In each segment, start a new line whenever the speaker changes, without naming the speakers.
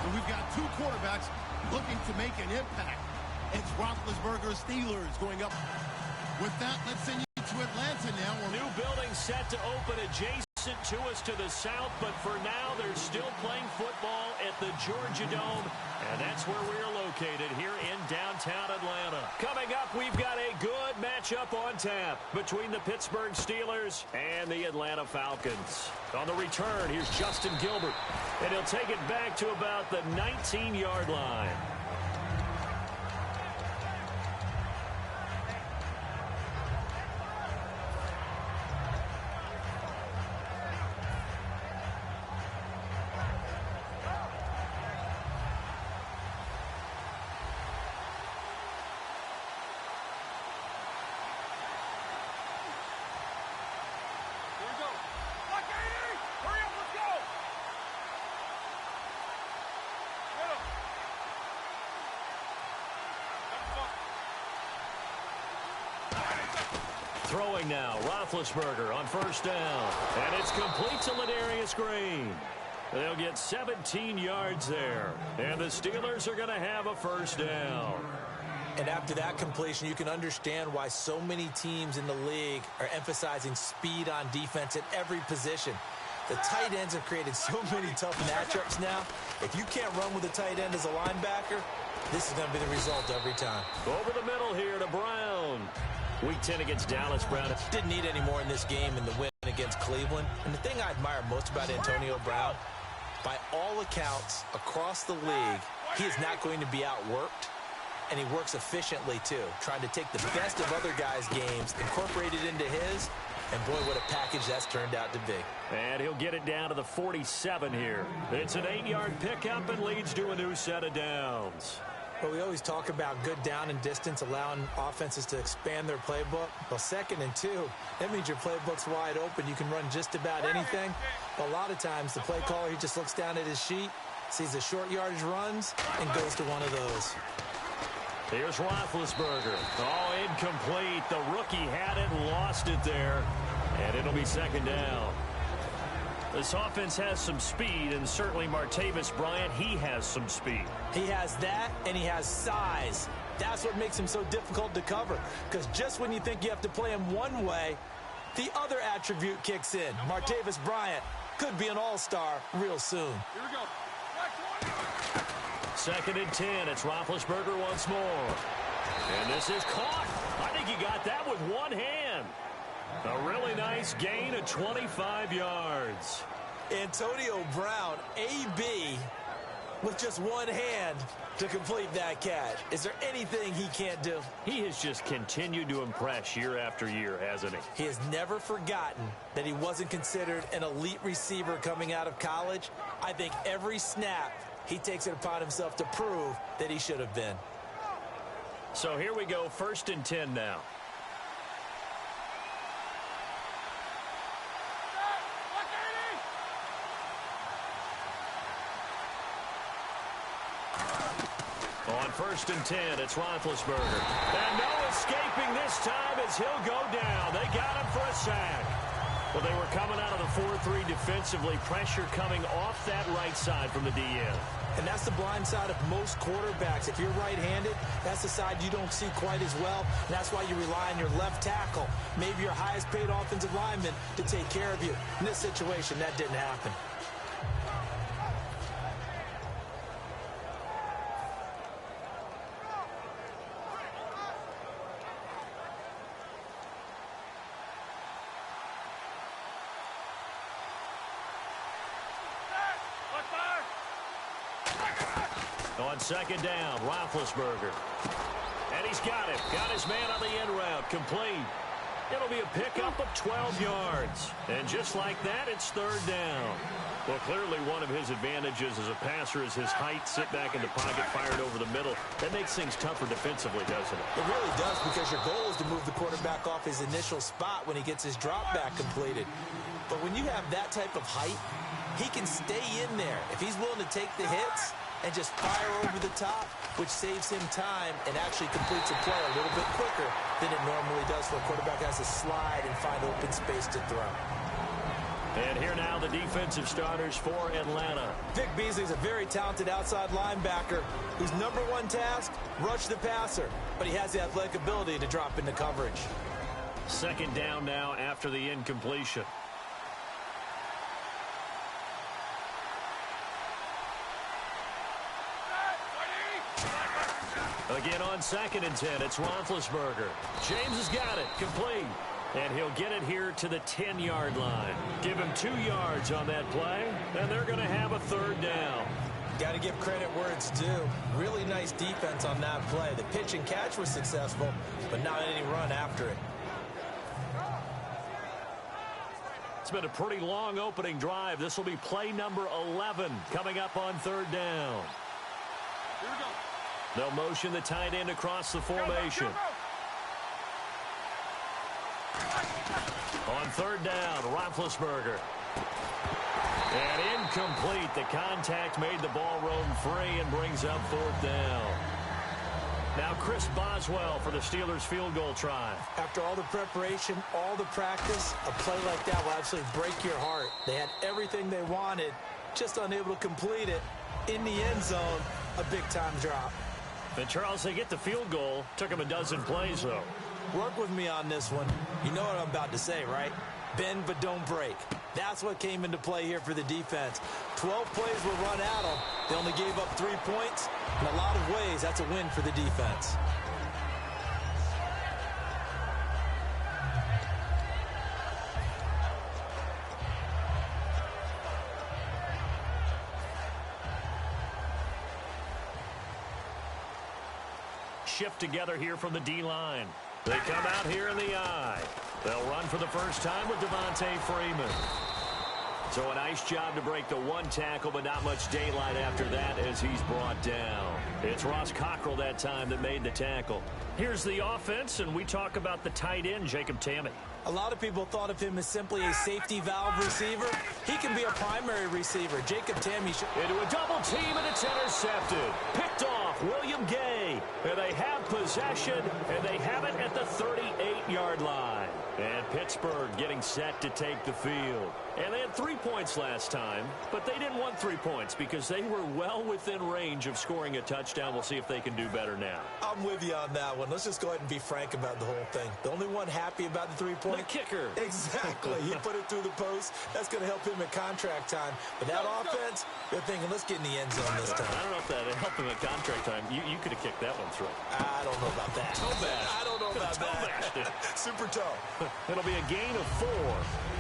And we've got two quarterbacks looking to make an impact. It's Roethlisberger's Steelers going up. With that, let's send you to Atlanta now.
New building set to open adjacent to us to the south, but for now, they're still playing football at the Georgia Dome, and that's where we're located here in downtown Atlanta. Coming up, we've got a good matchup on tap between the Pittsburgh Steelers and the Atlanta Falcons. On the return, here's Justin Gilbert, and he'll take it back to about the 19-yard line. Throwing now, Roethlisberger on first down. And it's complete to Ladarius Green. They'll get 17 yards there. And the Steelers are going to have a first down.
And after that completion, you can understand why so many teams in the league are emphasizing speed on defense at every position. The tight ends have created so many tough matchups now. If you can't run with a tight end as a linebacker, this is going to be the result every time.
Over the middle here to Brown. Week 10 against Dallas. Brown
didn't need any more in this game in the win against Cleveland. And the thing I admire most about Antonio Brown, by all accounts, across the league, he is not going to be outworked. And he works efficiently, too, trying to take the best of other guys' games, incorporate it into his, and boy, what a package that's turned out to be.
And he'll get it down to the 47 here. It's an 8-yard pickup and leads to a new set of downs.
Well, we always talk about good down and distance, allowing offenses to expand their playbook. Well, 2nd and 2, that means your playbook's wide open. You can run just about anything. But a lot of times, the play caller, he just looks down at his sheet, sees the short yardage runs, and goes to one of those.
Here's Roethlisberger. Oh, incomplete. The rookie had it and lost it there. And it'll be 2nd down. This offense has some speed, and certainly Martavis Bryant, he has some speed.
He has that, and he has size. That's what makes him so difficult to cover, because just when you think you have to play him one way, the other attribute kicks in. Martavis Bryant could be an all-star real soon.
Here we go.
2nd and 10. It's Roethlisberger once more. And this is caught. I think he got that with one hand. A really nice gain of 25 yards.
Antonio Brown, AB, with just one hand to complete that catch. Is there anything he can't do?
He has just continued to impress year after year, hasn't he?
He has never forgotten that he wasn't considered an elite receiver coming out of college. I think every snap he takes it upon himself to prove that he should have been.
So here we go, 1st and 10 now. On 1st and 10, it's Roethlisberger. And no escaping this time as he'll go down. They got him for a sack. Well, they were coming out of the 4-3 defensively. Pressure coming off that right side from the DN.
And that's the blind side of most quarterbacks. If you're right-handed, that's the side you don't see quite as well. And that's why you rely on your left tackle, maybe your highest-paid offensive lineman, to take care of you. In this situation, that didn't happen.
On 2nd down, Roethlisberger. And he's got it. Got his man on the end route. Complete. It'll be a pickup of 12 yards. And just like that, it's 3rd down. Well, clearly one of his advantages as a passer is his height. Sit back in the pocket, fired over the middle. That makes things tougher defensively, doesn't it?
It really does, because your goal is to move the quarterback off his initial spot when he gets his drop back completed. But when you have that type of height, he can stay in there. If he's willing to take the hits and just fire over the top, which saves him time and actually completes a play a little bit quicker than it normally does for a quarterback who has to slide and find open space to throw.
And here now the defensive starters for Atlanta.
Vic Beasley's a very talented outside linebacker whose number one task, rush the passer. But he has the athletic ability to drop into coverage.
Second down now after the incompletion. Again on 2nd and 10, it's Roethlisberger. James has got it, complete. And he'll get it here to the 10-yard line. Give him 2 yards on that play, and they're going to have a 3rd down.
Got to give credit where it's due. Really nice defense on that play. The pitch and catch was successful, but not any run after it.
It's been a pretty long opening drive. This will be play number 11 coming up on 3rd down.
Here we go.
They'll motion the tight end across the formation. On 3rd down, Roethlisberger. And incomplete. The contact made the ball roam free and brings up 4th down. Now Chris Boswell for the Steelers field goal try.
After all the preparation, all the practice, a play like that will absolutely break your heart. They had everything they wanted, just unable to complete it. In the end zone, a big-time drop.
And Charles, they get the field goal. Took them a dozen plays, though.
Work with me on this one. You know what I'm about to say, right? Bend but don't break. That's what came into play here for the defense. 12 plays were run at them. They only gave up 3 points. In a lot of ways, that's a win for the defense.
Shift together here from the D-line. They come out here in the eye. They'll run for the first time with Devontae Freeman. So a nice job to break the 1 tackle, but not much daylight after that as he's brought down. It's Ross Cockrell that time that made the tackle. Here's the offense, and we talk about the tight end, Jacob Tamme.
A lot of people thought of him as simply a safety valve receiver. He can be a primary receiver. Jacob Tamme
into a double team, and it's intercepted. Picked off William Gay. And they have possession, and they have it at the 38-yard line. And Pittsburgh getting set to take the field. And they had 3 points last time, but they didn't want 3 points because they were well within range of scoring a touchdown. We'll see if they can do better now.
I'm with you on that one. Let's just go ahead and be frank about the whole thing. The only one happy about the 3-point?
The kicker.
Exactly. He put it through the post. That's going to help him at contract time. But that offense, they're thinking, let's get in the end zone this time.
I don't know if that helped him at contract time. You could have kicked that one through.
I don't know about that.
Toe bash.
I don't know about that. Super toe.
It'll be a gain of 4,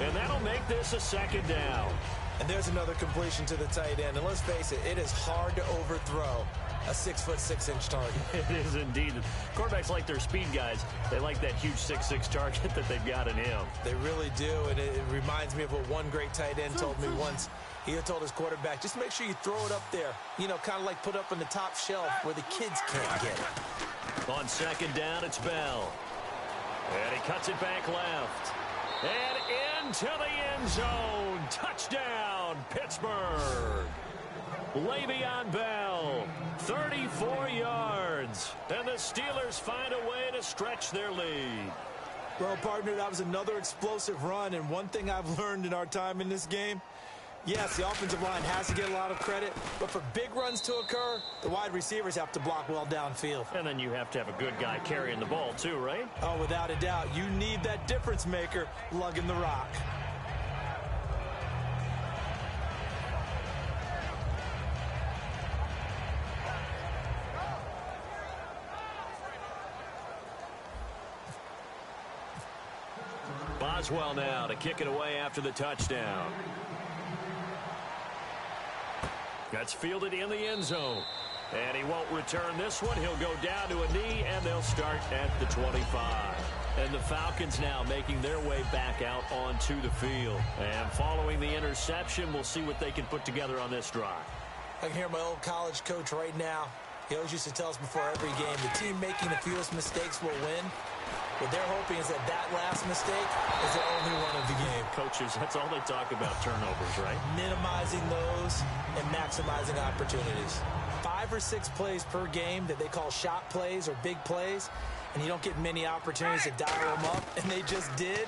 and that'll make this a 2nd down.
And there's another completion to the tight end. And let's face it, it is hard to overthrow a 6'6" target.
It is indeed. Quarterbacks like their speed guys. They like that huge 6'6" target that they've got in him.
They really do, and it reminds me of what one great tight end told me once. He had told his quarterback, just make sure you throw it up there. You know, kind of like put up on the top shelf where the kids can't get it.
On 2nd down, it's Bell. And he cuts it back left. And into the end zone. Touchdown, Pittsburgh. Le'Veon Bell, 34 yards. And the Steelers find a way to stretch their lead.
Well, partner, that was another explosive run. And one thing I've learned in our time in this game, yes, the offensive line has to get a lot of credit, but for big runs to occur, the wide receivers have to block well downfield.
And then you have to have a good guy carrying the ball too, right?
Oh, without a doubt. You need that difference maker lugging the rock.
Boswell now to kick it away after the touchdown. That's fielded in the end zone. And he won't return this one. He'll go down to a knee, and they'll start at the 25. And the Falcons now making their way back out onto the field. And following the interception, we'll see what they can put together on this drive.
I can hear my old college coach right now. He always used to tell us before every game, the team making the fewest mistakes will win. What they're hoping is that that last mistake is the only one of the game.
Coaches, that's all they talk about, turnovers, right?
Minimizing those and maximizing opportunities. 5 or 6 plays per game that they call shot plays or big plays, and you don't get many opportunities to dial them up, and they just did.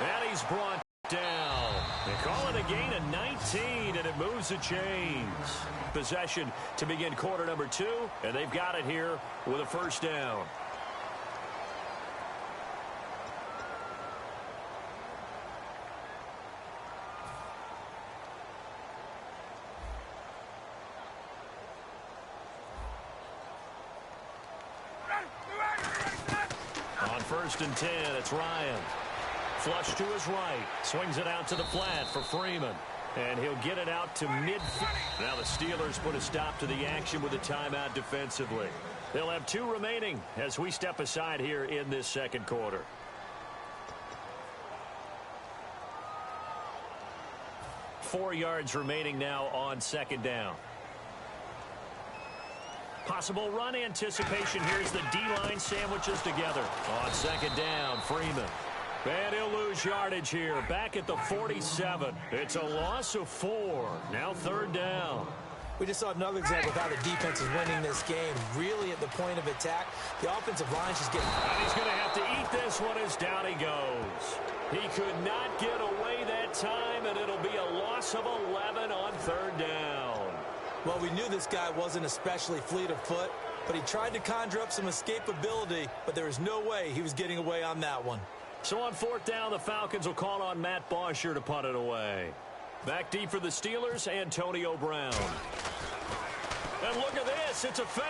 And he's brought down. Call it a gain of 19, and it moves the chains. Possession to begin quarter number 2, and they've got it here with a first down. On 1st and 10, it's Ryan. Flush to his right. Swings it out to the flat for Freeman. And he'll get it out to mid. Now the Steelers put a stop to the action with a timeout defensively. They'll have 2 remaining as we step aside here in this second quarter. Four yards remaining now on second down. Possible run anticipation. Here's the D-line sandwiches together. On second down, Freeman. And he'll lose yardage here. Back at the 47. It's a loss of 4. Now 3rd down.
We just saw another example of how the defense is winning this game. Really at the point of attack. The offensive line's just getting...
And he's going to have to eat this one as down he goes. He could not get away that time, and it'll be a loss of 11 on 3rd down.
Well, we knew this guy wasn't especially fleet of foot, but he tried to conjure up some escapability, but there was no way he was getting away on that one.
So on 4th down, the Falcons will call on Matt Bosher to punt it away. Back deep for the Steelers, Antonio Brown. And look at this, it's a fake.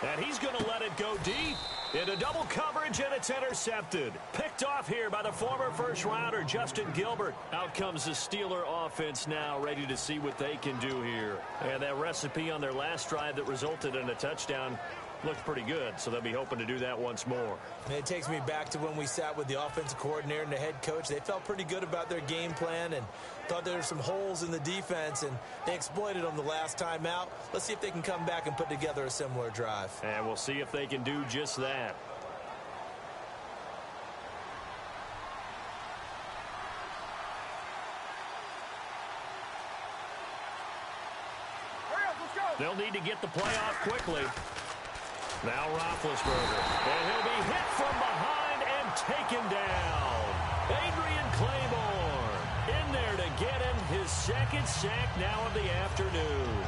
And he's going to let it go deep into double coverage, and it's intercepted. Picked off here by the former first-rounder, Justin Gilbert. Out comes the Steeler offense now, ready to see what they can do here. And that recipe on their last drive that resulted in a touchdown looked pretty good, so they'll be hoping to do that once more.
And it takes me back to when we sat with the offensive coordinator and the head coach. They felt pretty good about their game plan and thought there were some holes in the defense, and they exploited them the last time out. Let's see if they can come back and put together a similar drive.
And we'll see if they can do just that. They'll need to get the play off quickly. Now Roethlisberger, and he'll be hit from behind and taken down. Adrian Claiborne in there to get him his 2nd sack now of the afternoon.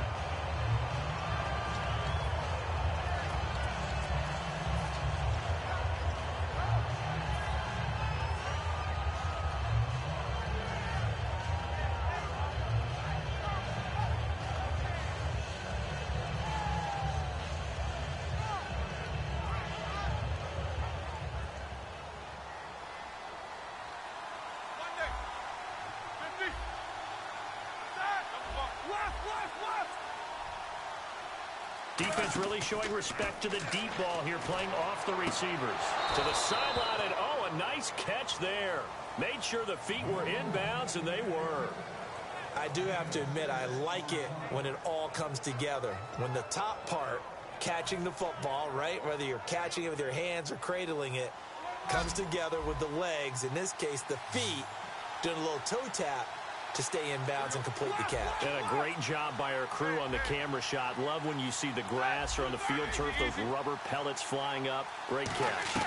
Defense really showing respect to the deep ball here, playing off the receivers. To the sideline, and oh, a nice catch there. Made sure the feet were inbounds, and they were.
I do have to admit, I like it when it all comes together. When the top part, catching the football, right, whether you're catching it with your hands or cradling it, comes together with the legs, in this case the feet, doing a little toe tap to stay in bounds and complete the catch.
And a great job by our crew on the camera shot. Love when you see the grass or on the field turf, those rubber pellets flying up. Great catch.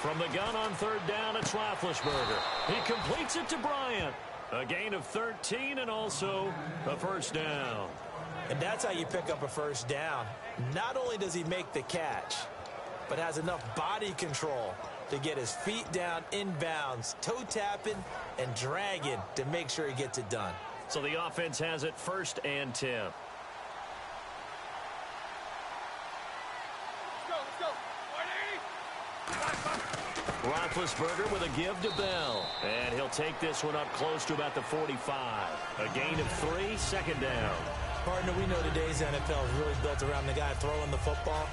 From the gun on 3rd down, it's Roethlisberger. He completes it to Bryant. A gain of 13 and also a first down.
And that's how you pick up a first down. Not only does he make the catch, but has enough body control to get his feet down inbounds, toe tapping and dragging to make sure he gets it done.
So the offense has it 1st and 10.
Let's go.
Roethlisberger with a give to Bell. And he'll take this one up close to about the 45. A gain of 3, 2nd down.
Partner, we know today's NFL is really built around the guy throwing the football.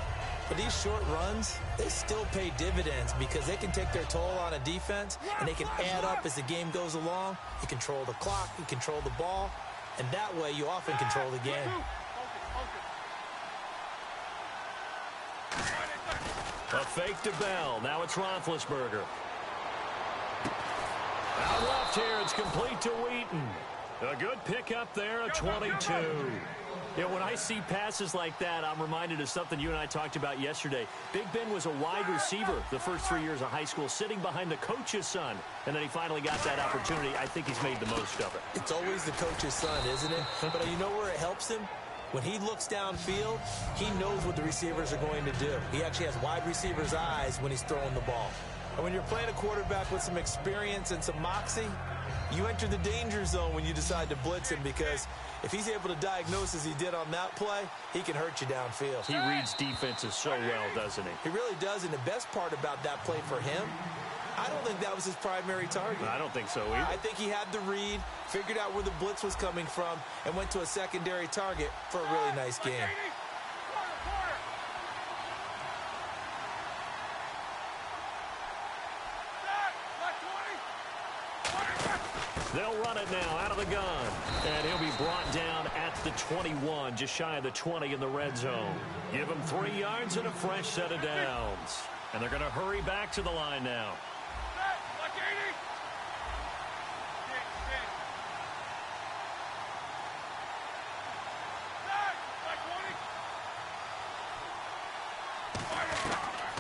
But these short runs, they still pay dividends because they can take their toll on a defense and they can add up as the game goes along. You control the clock, you control the ball, and that way you often control the game.
A fake to Bell. Now it's Roethlisberger. Out left here, it's complete to Wheaton. A good pickup there, a 22. Yeah, when I see passes like that, I'm reminded of something you and I talked about yesterday. Big Ben was a wide receiver the first 3 years of high school, sitting behind the coach's son. And then he finally got that opportunity. I think he's made the most of it.
It's always the coach's son, isn't it? But you know where it helps him? When he looks downfield, he knows what the receivers are going to do. He actually has wide receivers' eyes when he's throwing the ball. And when you're playing a quarterback with some experience and some moxie, you enter the danger zone when you decide to blitz him, because if he's able to diagnose as he did on that play, he can hurt you downfield.
He reads defenses so well, doesn't he?
He really does, and the best part about that play for him, I don't think that was his primary target.
I don't think so either.
I think he had the read, figured out where the blitz was coming from, and went to a secondary target for a really nice game.
They'll run it now out of the gun. And he'll be brought down at the 21, just shy of the 20 in the red zone. Give him 3 yards and a fresh set of downs. And they're going to hurry back to the line now.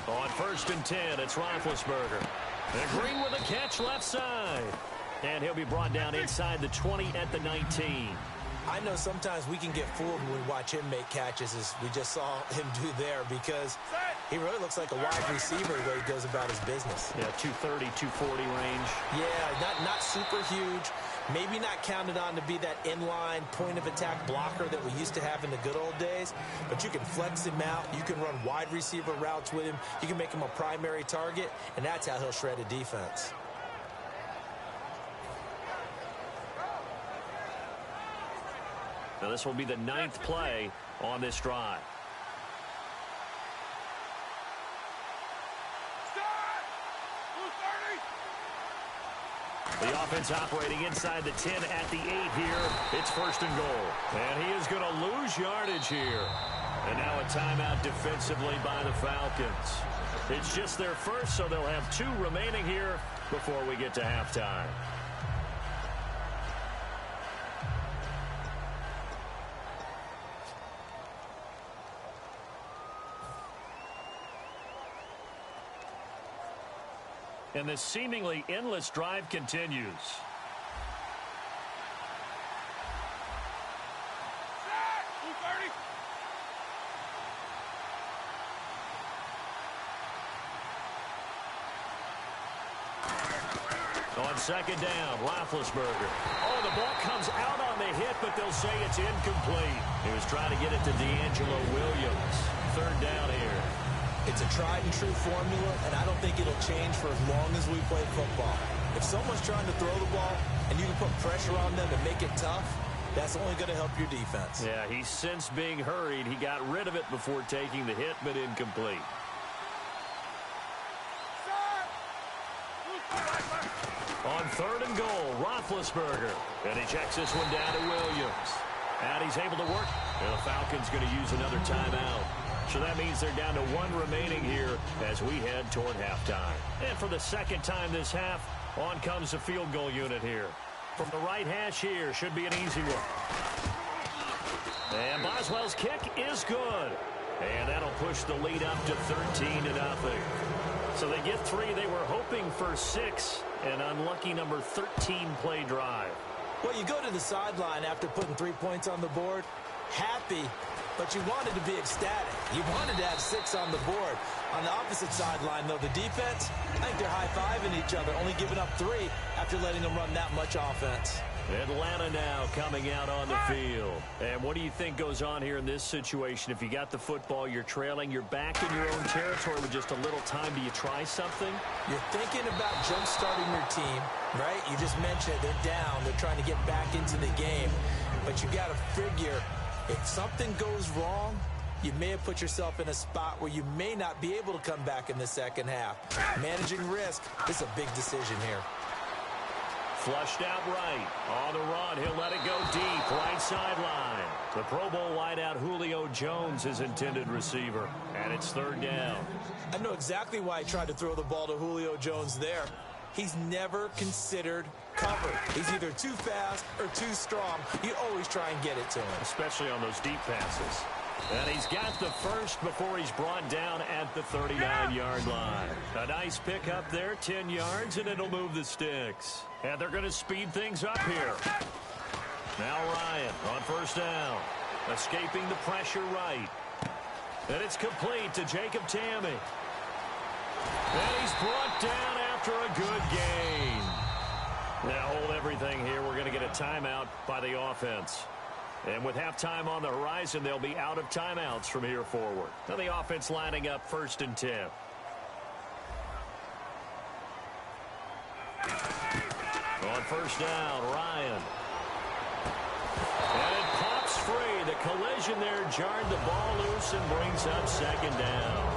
On 1st and 10, it's Roethlisberger. And Green with a catch left side. And he'll be brought down inside the 20 at the 19.
I know sometimes we can get fooled when we watch him make catches, as we just saw him do there, because he really looks like a wide receiver the way he goes about his business.
Yeah, 230, 240 range.
Yeah, not super huge. Maybe not counted on to be that inline point-of-attack blocker that we used to have in the good old days, but you can flex him out. You can run wide receiver routes with him. You can make him a primary target, and that's how he'll shred a defense.
Now this will be the 9th play on this drive. The offense operating inside the 10 at the 8 here. It's 1st and goal. And he is going to lose yardage here. And now a timeout defensively by the Falcons. It's just their first, so they'll have 2 remaining here before we get to halftime. And this seemingly endless drive continues. On 2nd down, Roethlisberger. Oh, the ball comes out on the hit, but they'll say it's incomplete. He was trying to get it to D'Angelo Williams. 3rd down here.
It's a tried-and-true formula, and I don't think it'll change for as long as we play football. If someone's trying to throw the ball and you can put pressure on them and make it tough, that's only going to help your defense.
Yeah, he's since being hurried. He got rid of it before taking the hit, but incomplete. On 3rd and goal, Roethlisberger. And he checks this one down to Williams. And he's able to work. And the Falcons going to use another timeout. So that means they're down to 1 remaining here as we head toward halftime. And for the 2nd time this half, on comes the field goal unit here. From the right hash here, should be an easy one. And Boswell's kick is good. And that'll push the lead up to 13-0. So they get 3. They were hoping for 6. An unlucky number 13 play drive.
Well, you go to the sideline after putting 3 points on the board, happy, but you wanted to be ecstatic. You wanted to have 6 on the board. On the opposite sideline, though, the defense, I think they're high-fiving each other, only giving up 3 after letting them run that much offense.
Atlanta now coming out on the field. And what do you think goes on here in this situation? If you got the football, you're trailing, you're back in your own territory with just a little time. Do you try something?
You're thinking about jump-starting your team, right? You just mentioned they're down. They're trying to get back into the game. But you got to figure, if something goes wrong, you may have put yourself in a spot where you may not be able to come back in the second half. Managing risk is a big decision here.
Flushed out right. On the run, he'll let it go deep. Right sideline. The Pro Bowl wideout Julio Jones, his intended receiver. And it's 3rd down.
I know exactly why he tried to throw the ball to Julio Jones there. He's never considered cover. He's either too fast or too strong. You always try and get it to him.
Especially on those deep passes. And he's got the first before he's brought down at the 39-yard line. A nice pick up there, 10 yards, and it'll move the sticks. And they're going to speed things up here. Now Ryan on first down. Escaping the pressure right. And it's complete to Jacob Tammy. And he's brought down after a good gain. Now hold everything here. We're going to get a timeout by the offense. And with halftime on the horizon, they'll be out of timeouts from here forward. Now the offense lining up 1st and 10. On first down, Ryan. And it pops free. The collision there jarred the ball loose and brings up 2nd down.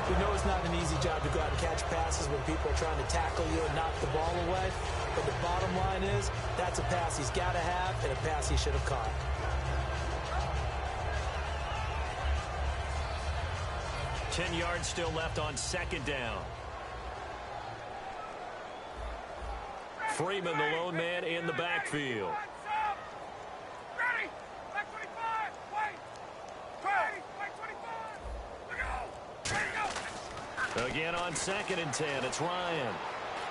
We know it's not an easy job to go out and catch passes when people are trying to tackle you and knock the ball away. But the bottom line is, that's a pass he's got to have and a pass he should have caught.
Ten yards still left on 2nd down. Freeman, the lone man in the backfield. Again on 2nd and 10, it's Ryan.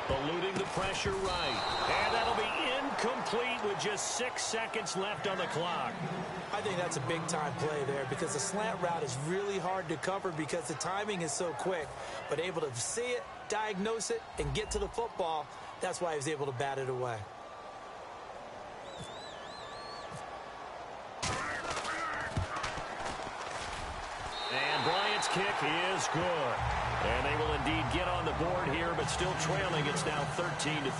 Eluding the pressure right. And that'll be incomplete with just 6 seconds left on the clock.
I think that's a big-time play there because the slant route is really hard to cover because the timing is so quick. But able to see it, diagnose it, and get to the football, that's why he was able to bat it away.
And Bryant's kick is good. And they will indeed get on the board here, but still trailing. It's now 13-3.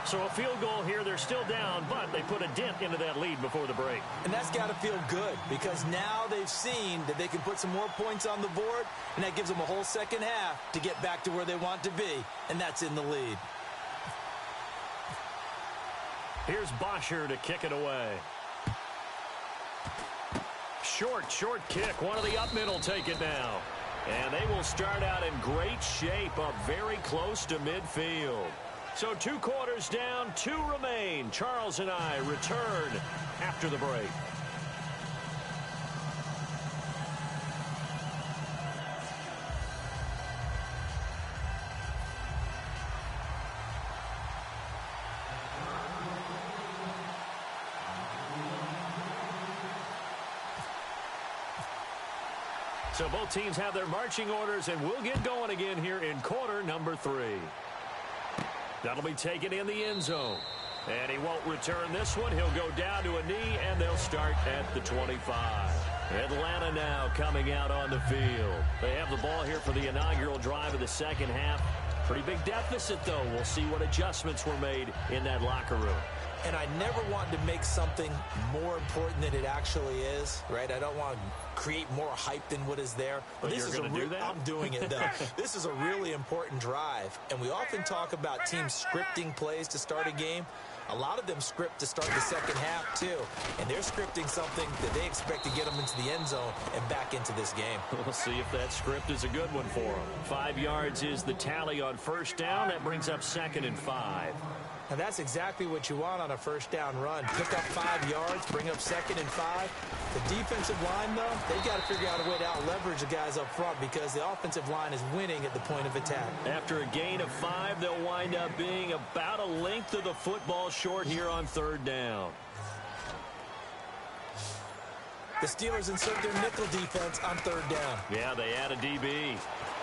So a field goal here. They're still down, but they put a dent into that lead before the break.
And that's got to feel good because now they've seen that they can put some more points on the board, and that gives them a whole second half to get back to where they want to be, and that's in the lead.
Here's Bosher to kick it away. Short kick. One of the up middle take it now. And they will start out in great shape, up very close to midfield. So 2 quarters down, 2 remain. Charles and I return after the break. So both teams have their marching orders, and we'll get going again here in quarter number 3. That'll be taken in the end zone. And he won't return this one. He'll go down to a knee, and they'll start at the 25. Atlanta now coming out on the field. They have the ball here for the inaugural drive of the second half. Pretty big deficit, though. We'll see what adjustments were made in that locker room.
And I never want to make something more important than it actually is, right? I don't want to create more hype than what is there.
But
this
you're
is
going to do that?
I'm doing it, though. This is a really important drive. And we often talk about teams scripting plays to start a game. A lot of them script to start the second half, too. And they're scripting something that they expect to get them into the end zone and back into this game.
We'll see if that script is a good one for them. 5 yards is the tally on first down. That brings up 2nd and 5.
And that's exactly what you want on a first down run. Pick up 5 yards, bring up 2nd and 5. The defensive line, though, they've got to figure out a way to out-leverage the guys up front because the offensive line is winning at the point of attack.
After a gain of 5, they'll wind up being about a length of the football short here on 3rd down.
The Steelers insert their nickel defense on 3rd down.
Yeah, they add a DB.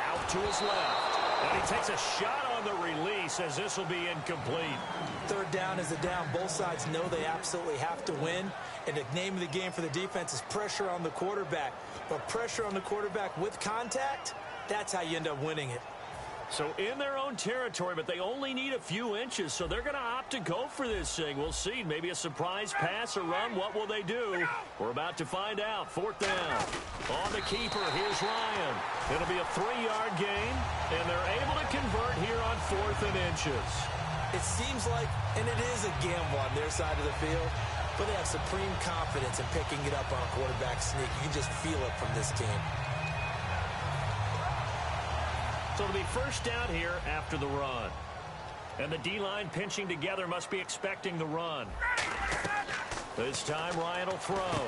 Out to his left. And he takes a shot on the release as this will be incomplete.
3rd down is a down. Both sides know they absolutely have to win. And the name of the game for the defense is pressure on the quarterback. But pressure on the quarterback with contact, that's how you end up winning it.
So in their own territory, but they only need a few inches, so they're going to opt to go for this thing. We'll see. Maybe a surprise pass or run. What will they do? We're about to find out. 4th down. On the keeper, here's Ryan. It'll be a 3-yard gain, and they're able to convert here on 4th and inches.
It seems like, and it is a gamble on their side of the field, but they have supreme confidence in picking it up on a quarterback sneak. You can just feel it from this team.
So it'll be first down here after the run. And the D-line pinching together must be expecting the run. This time, Ryan will throw.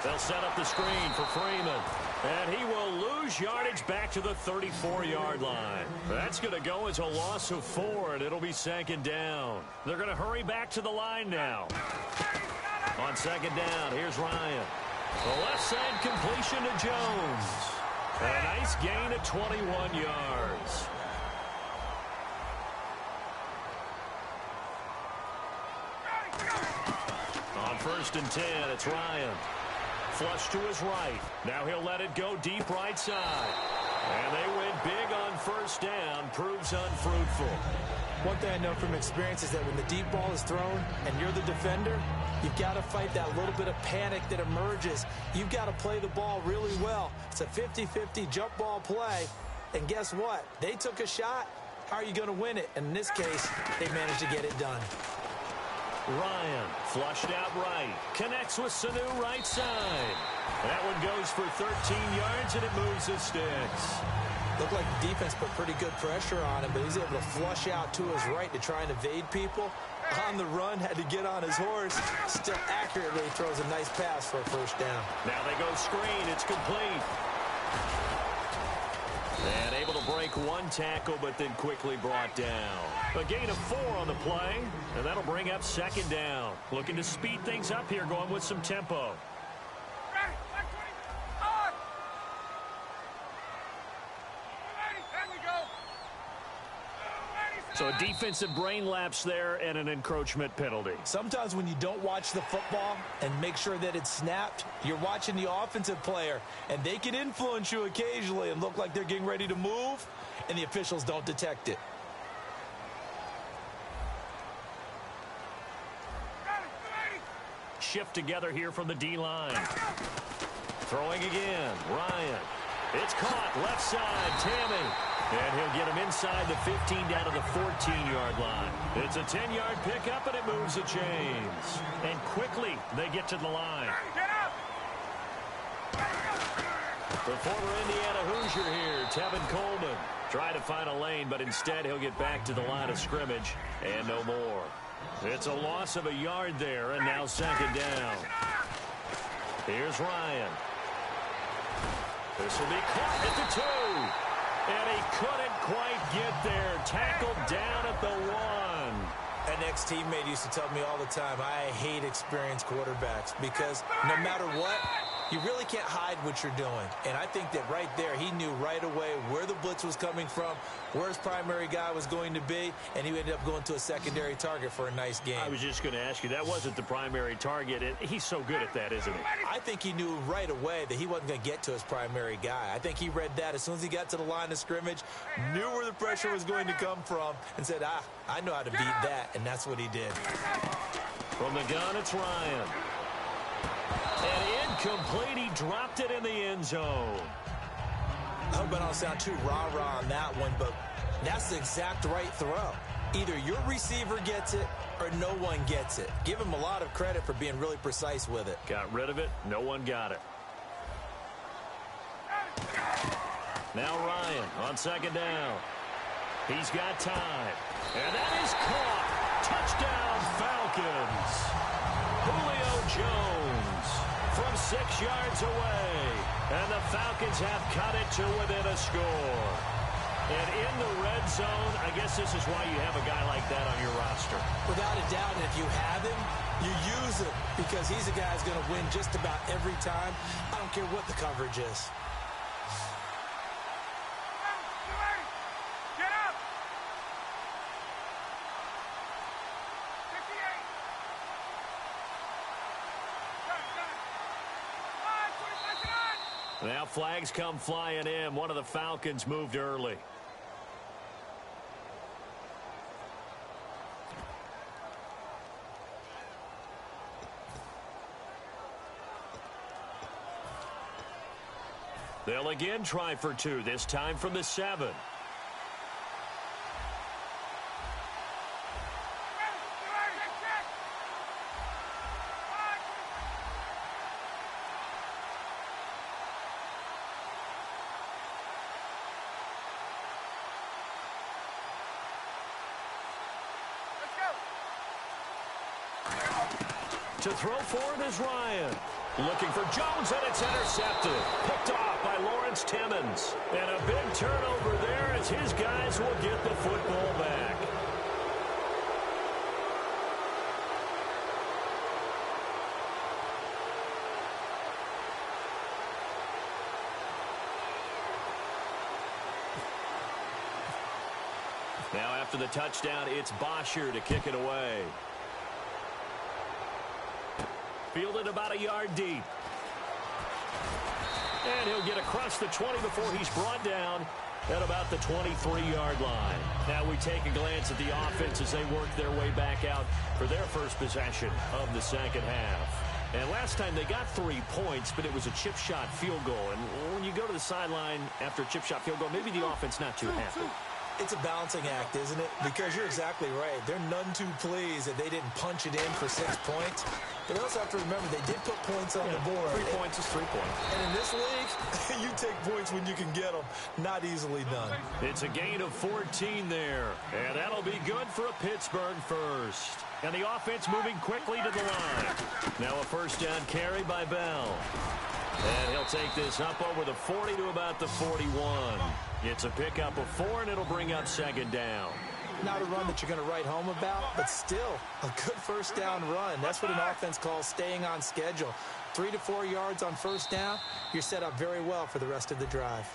They'll set up the screen for Freeman. And he will lose yardage back to the 34-yard line. That's going to go as a loss of 4, and it'll be second down. They're going to hurry back to the line now. On second down, here's Ryan. The left side completion to Jones. A nice gain of 21 yards. On 1st and 10, it's Ryan. Flush to his right. Now he'll let it go deep right side. And they win big on 1st down. Proves unfruitful.
One thing I know from experience is that when the deep ball is thrown and you're the defender, you've got to fight that little bit of panic that emerges. You've got to play the ball really well. It's a 50-50 jump ball play. And guess what? They took a shot. How are you going to win it? And in this case, they managed to get it done.
Ryan flushed out right. Connects with Sanu right side. That one goes for 13 yards, and it moves his sticks.
Looked like the defense put pretty good pressure on him, but he's able to flush out to his right to try and evade people. On the run, had to get on his horse. Still accurately throws a nice pass for a 1st down.
Now they go screen. It's complete. And able to break one tackle, but then quickly brought down. A gain of 4 on the play, and that'll bring up 2nd down. Looking to speed things up here, going with some tempo. So a defensive brain lapse there and an encroachment penalty.
Sometimes when you don't watch the football and make sure that it's snapped, you're watching the offensive player, and they can influence you occasionally and look like they're getting ready to move, and the officials don't detect it.
Shift together here from the D-line. Throwing again, Ryan. It's caught, left side, Tammy. And he'll get him inside the 15 down to the 14-yard line. It's a 10-yard pickup, and it moves the chains. And quickly, they get to the line. The former Indiana Hoosier here, Tevin Coleman. Trying to find a lane, but instead he'll get back to the line of scrimmage. And no more. It's a loss of a yard there, and now 2nd down. Here's Ryan. This will be caught at the 2. And he couldn't quite get there. Tackled down at the 1.
An ex-teammate used to tell me all the time, I hate experienced quarterbacks because no matter what, you really can't hide what you're doing. And I think that right there, he knew right away where the blitz was coming from, where his primary guy was going to be, and he ended up going to a secondary target for a nice game.
I was just going to ask you, that wasn't the primary target. He's so good at that, isn't he?
I think he knew right away that he wasn't going to get to his primary guy. I think he read that as soon as he got to the line of scrimmage, knew where the pressure was going to come from, and said, I know how to beat that, and that's what he did.
From the gun, it's Ryan. And incomplete, he dropped it in the end zone.
I hope I don't sound too rah-rah on that one, but that's the exact right throw. Either your receiver gets it or no one gets it. Give him a lot of credit for being really precise with it.
Got rid of it. No one got it. Now Ryan on 2nd down. He's got time. And that is caught. Touchdown, Falcons. Julio Jones from 6 yards away. And the Falcons have cut it to within a score. And in the red zone, I guess this is why you have a guy like that on your roster.
Without a doubt, and if you have him, you use him because he's a guy who's going to win just about every time. I don't care what the coverage is.
Now flags come flying in. One of the Falcons moved early. They'll again try for 2, this time from the 7. To throw forward is Ryan. Looking for Jones, and it's intercepted. Picked off by Lawrence Timmons. And a big turnover there as his guys will get the football back. Now after the touchdown, it's Bosher to kick it away. Fielded about a yard deep. And he'll get across the 20 before he's brought down at about the 23-yard line. Now we take a glance at the offense as they work their way back out for their first possession of the second half. And last time they got 3 points, but it was a chip shot field goal. And when you go to the sideline after a chip shot field goal, maybe the offense not too happy.
It's a balancing act, isn't it? Because you're exactly right. They're none too pleased that they didn't punch it in for 6 points. But they also have to remember they did put points on the board.
3 points is 3 points.
And in this league, you take points when you can get them. Not easily done.
It's a gain of 14 there. And that'll be good for a Pittsburgh first. And the offense moving quickly to the line. Now a first down carry by Bell. And he'll take this up over the 40 to about the 41. It's a pickup of 4, and it'll bring up second down.
Not a run that you're going to write home about, but still a good first down run. That's what an offense calls staying on schedule. 3 to 4 yards on first down, you're set up very well for the rest of the drive.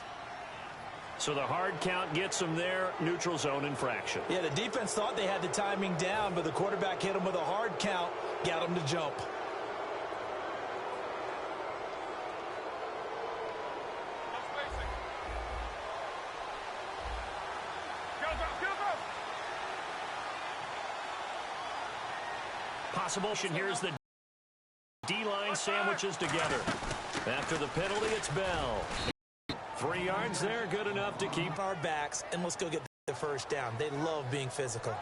So the hard count gets them there, neutral zone infraction.
Yeah, the defense thought they had the timing down, but the quarterback hit them with a hard count, got them to jump.
Possible. Here's the D-line sandwiches together. After the penalty, it's Bell. 3 yards there, good enough to keep
our backs, and let's go get the first down. They love being physical.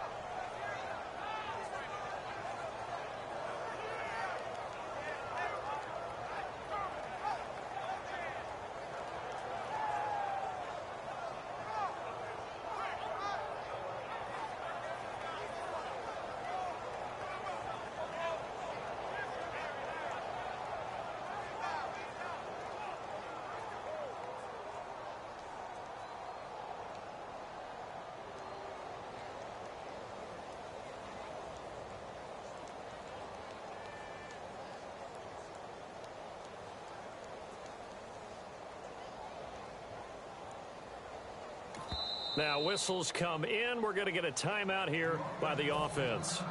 Now whistles come in. We're going to get a timeout here by the offense.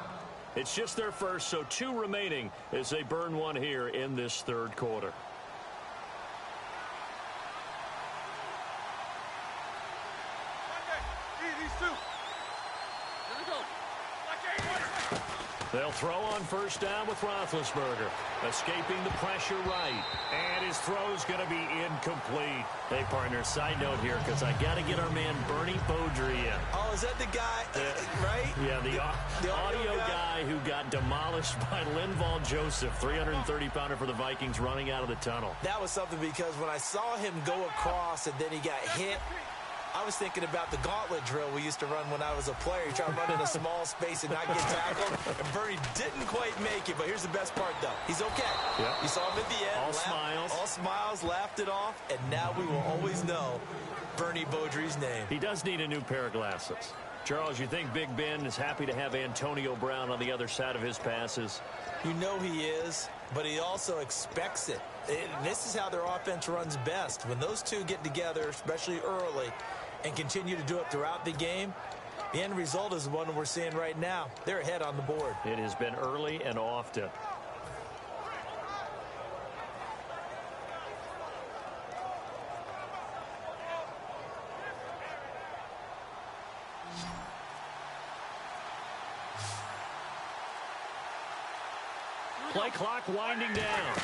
It's just their first, so 2 remaining as they burn one here in this third quarter. They'll throw on first down with Roethlisberger. Escaping the pressure right. And his throw's going to be incomplete. Hey, partner, side note here, because I got to get our man Bernie Beaudry in.
Oh, is that the guy, right?
Yeah, the audio guy who got demolished by Linval Joseph, 330-pounder for the Vikings running out of the tunnel.
That was something because when I saw him go across and then he got hit, I was thinking about the gauntlet drill we used to run when I was a player. You try to run in a small space and not get tackled. And Bernie didn't quite make it, but here's the best part, though. He's okay.
Yep.
You saw him at the end.
All smiles.
All smiles, laughed it off, and now we will always know Bernie Beaudry's name.
He does need a new pair of glasses. Charles, you think Big Ben is happy to have Antonio Brown on the other side of his passes?
You know he is, but he also expects it. This is how their offense runs best. When those two get together, especially early, and continue to do it throughout the game, the end result is the one we're seeing right now. They're ahead on the board.
It has been early and often. Play clock winding down.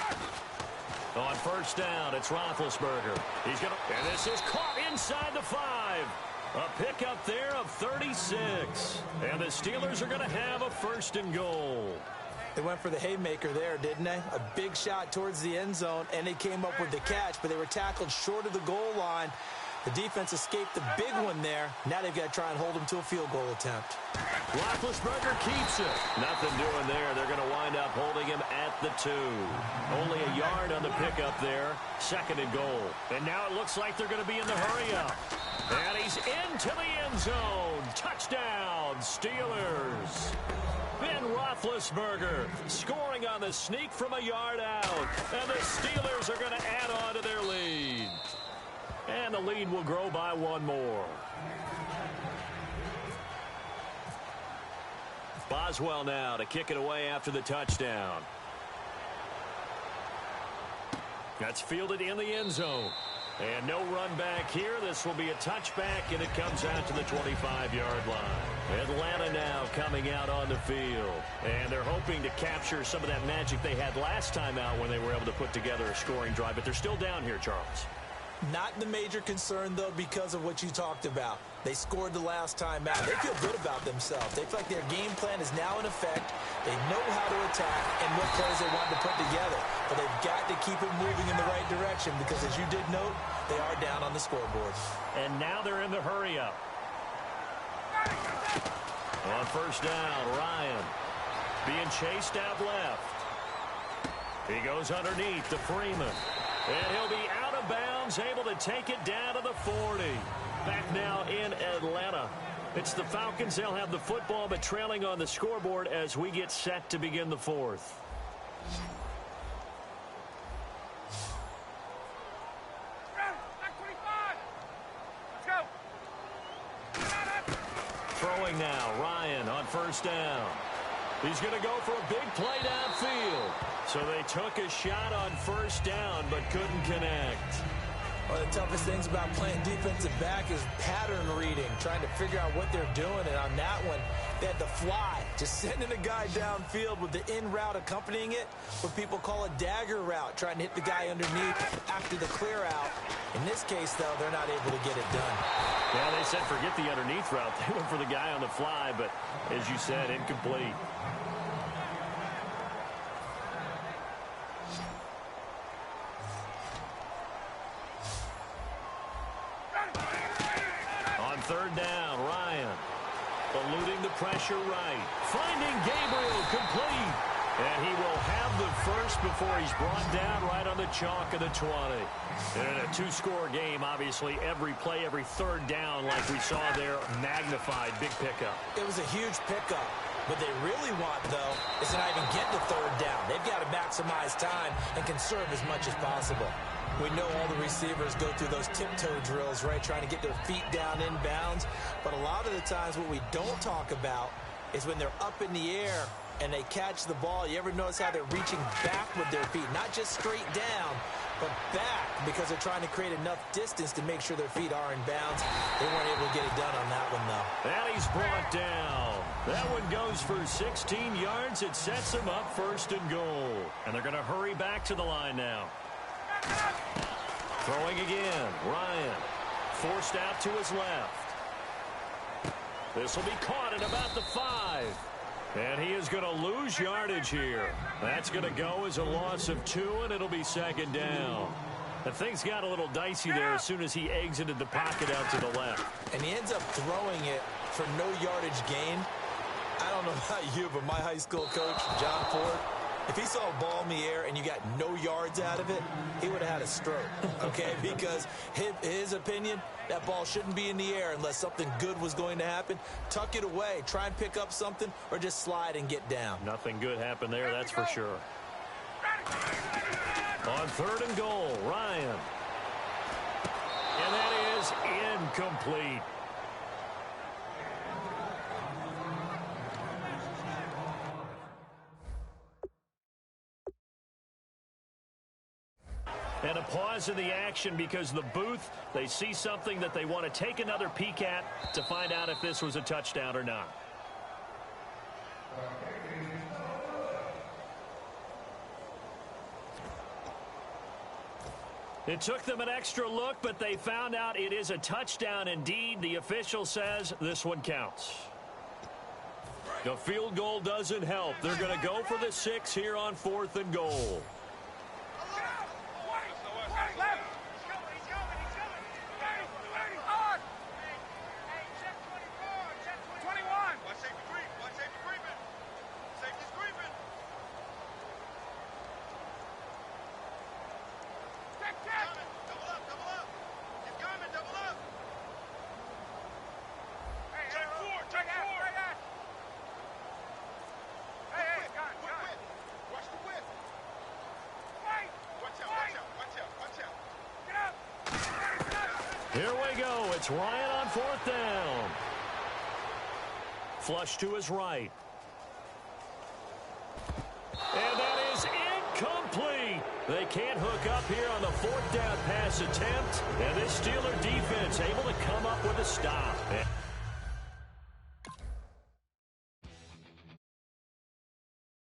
On first down, it's Roethlisberger. He's going to, and this is caught inside the 5. A pickup there of 36. And the Steelers are going to have a first and goal.
They went for the haymaker there, didn't they? A big shot towards the end zone, and they came up with the catch, but they were tackled short of the goal line. The defense escaped the big one there. Now they've got to try and hold them to a field goal attempt.
Roethlisberger keeps it. Nothing doing there. They're going to wind up holding him at the 2. Only a yard on the pickup there. 2nd and goal. And now it looks like they're going to be in the hurry-up. And he's into the end zone. Touchdown, Steelers. Ben Roethlisberger scoring on the sneak from a yard out. And the Steelers are going to add on to their lead. And the lead will grow by 1 more. Boswell now to kick it away after the touchdown. That's fielded in the end zone. And no run back here. This will be a touchback, and it comes out to the 25-yard line. Atlanta now coming out on the field. And they're hoping to capture some of that magic they had last time out when they were able to put together a scoring drive. But they're still down here, Charles.
Not the major concern, though, because of what you talked about. They scored the last time out. They feel good about themselves. They feel like their game plan is now in effect. They know how to attack and what plays they want to put together. But they've got to keep it moving in the right direction because, as you did note, they are down on the scoreboard.
And now they're in the hurry-up. On 1st down, Ryan being chased out left. He goes underneath to Freeman. And he'll be out of bounds, able to take it down to the 40. Back now in Atlanta. It's the Falcons. They'll have the football, but trailing on the scoreboard as we get set to begin the 4th. Throwing now, Ryan on 1st down. He's going to go for a big play downfield. So they took a shot on 1st down, but couldn't connect.
One of the toughest things about playing defensive back is pattern reading, trying to figure out what they're doing. And on that one, they had the fly, just sending a guy downfield with the in route accompanying it, what people call a dagger route, trying to hit the guy underneath after the clear out. In this case, though, they're not able to get it done.
Yeah, they said forget the underneath route. They went for the guy on the fly, but as you said, incomplete. On 3rd down, Ryan eluding the pressure right. Finding Gabriel complete. And he will have the first before he's brought down right on the chalk of the 20. And in a 2-score game, obviously, every play, every 3rd down, like we saw there, magnified. Big pickup.
It was a huge pickup. What they really want, though, is to not even get the 3rd down. They've got to maximize time and conserve as much as possible. We know all the receivers go through those tiptoe drills, right, trying to get their feet down in bounds. But a lot of the times what we don't talk about is when they're up in the air and they catch the ball. You ever notice how they're reaching back with their feet, not just straight down, but back, because they're trying to create enough distance to make sure their feet are in bounds. They weren't able to get it done on that one, though.
And he's brought down. That one goes for 16 yards. It sets him up 1st and goal. And they're going to hurry back to the line now. Throwing again, Ryan. Forced out to his left. This will be caught at about the 5. And he is going to lose yardage here. That's going to go as a loss of 2, and it'll be 2nd down. The things got a little dicey there as soon as he exited the pocket out to the left.
And he ends up throwing it for no yardage gain. I don't know about you, but my high school coach, John Ford, if he saw a ball in the air and you got no yards out of it, he would have had a stroke, okay? Because his opinion, that ball shouldn't be in the air unless something good was going to happen. Tuck it away, try and pick up something, or just slide and get down.
Nothing good happened there, that's for sure. On 3rd and goal, Ryan. And that is incomplete. And a pause in the action because the booth, they see something that they want to take another peek at to find out if this was a touchdown or not. It took them an extra look, but they found out it is a touchdown indeed. The official says this one counts. The field goal doesn't help. They're going to go for the 6 here on 4th and goal. Here we go. It's Ryan on 4th down. Flush to his right. And that is incomplete. They can't hook up here on the 4th down pass attempt. And this Steeler defense able to come up with a stop.